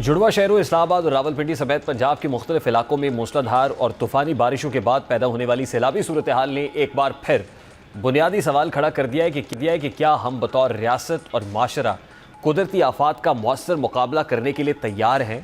جڑواں شہروں اسلام آباد اور راولپنڈی سمیت پنجاب کے مختلف علاقوں میں موسلادھار اور طوفانی بارشوں کے بعد پیدا ہونے والی سیلابی صورتحال نے ایک بار پھر بنیادی سوال کھڑا کر دیا ہے کہ کیا ہم بطور ریاست اور معاشرہ قدرتی آفات کا مؤثر مقابلہ کرنے کے لیے تیار ہیں۔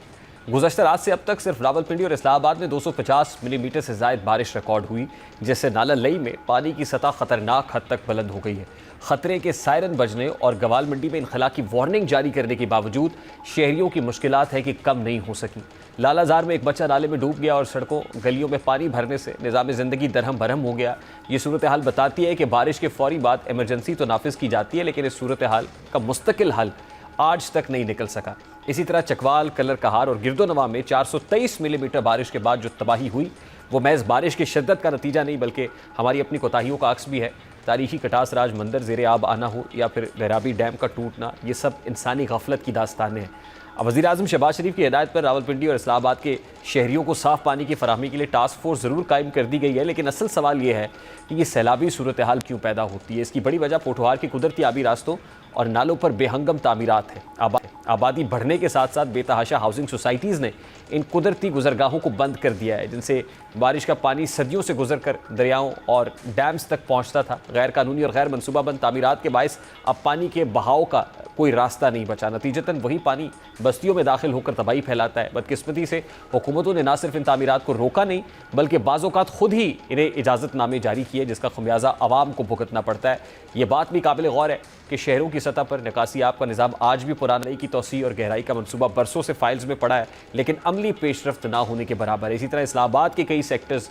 گزشتہ رات سے اب تک صرف راولپنڈی اور اسلام آباد میں 250 ملی میٹر سے زائد بارش ریکارڈ ہوئی، جس سے نالہ لئی میں پانی کی سطح خطرناک حد تک بلند ہو گئی ہے۔ خطرے کے سائرن بجنے اور گوال منڈی میں انخلا کی وارننگ جاری کرنے کے باوجود شہریوں کی مشکلات ہے کہ کم نہیں ہو سکی۔ لالہ زار میں ایک بچہ نالے میں ڈوب گیا اور سڑکوں گلیوں میں پانی بھرنے سے نظام زندگی درہم برہم ہو گیا۔ یہ صورتحال بتاتی ہے کہ بارش کے فوری بعد ایمرجنسی تو نافذ کی جاتی ہے، لیکن اس صورتحال کا مستقل حل آج تک نہیں نکل سکا۔ اسی طرح چکوال، کلر کہار اور گرد و نواح میں 423 ملی میٹر بارش کے بعد جو تباہی ہوئی وہ محض بارش کی شدت کا نتیجہ نہیں بلکہ ہماری اپنی کوتاہیوں کا عکس بھی ہے۔ تاریخی کٹاس راج مندر زیر آب آنا ہو یا پھر لہرابی ڈیم کا ٹوٹنا، یہ سب انسانی غفلت کی داستانیں ہیں۔ اب وزیر اعظم شہباز شریف کی ہدایت پر راولپنڈی اور اسلام آباد کے شہریوں کو صاف پانی کی فراہمی کے لیے ٹاسک فورس ضرور قائم کر دی گئی ہے، لیکن اصل سوال یہ ہے کہ یہ سیلابی صورتحال کیوں پیدا ہوتی ہے۔ اس کی بڑی وجہ پوٹھوہار کے قدرتی آبی راستوں اور نالوں پر بے ہنگم تعمیرات ہے۔ آبادی بڑھنے کے ساتھ ساتھ بے تحاشا ہاؤسنگ سوسائٹیز نے ان قدرتی گزرگاہوں کو بند کر دیا ہے، جن سے بارش کا پانی صدیوں سے گزر کر دریاؤں اور ڈیمز تک پہنچتا تھا۔ غیر قانونی اور غیر منصوبہ بند تعمیرات کے باعث اب پانی کے بہاؤ کا کوئی راستہ نہیں بچا، نتیجتاً وہی پانی بستیوں میں داخل ہو کر تباہی پھیلاتا ہے۔ بدقسمتی سے حکومتوں نے نہ صرف ان تعمیرات کو روکا نہیں بلکہ بعض اوقات خود ہی انہیں اجازت نامے جاری کیے، جس کا خمیازہ عوام کو بھگتنا پڑتا ہے۔ یہ بات بھی قابل غور ہے کہ شہروں کی سطح پر نکاسی آب کا نظام آج بھی پرانائی کی توسیع اور گہرائی کا منصوبہ برسوں سے فائلز میں پڑا ہے، لیکن عملی پیش رفت نہ ہونے کے برابر ہے۔ اسی طرح اسلام آباد کے کئی سیکٹرز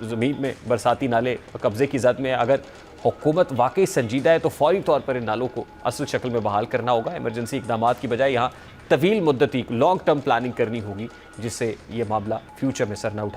زمین میں برساتی نالے قبضے کی زد میں، اگر حکومت واقعی سنجیدہ ہے تو فوری طور پر ان نالوں کو اصل شکل میں بحال کرنا ہوگا۔ ایمرجنسی اقدامات کی بجائے یہاں طویل مدتی لانگ ٹرم پلاننگ کرنی ہوگی، جس سے یہ معاملہ فیوچر میں سر نہ اٹھائے۔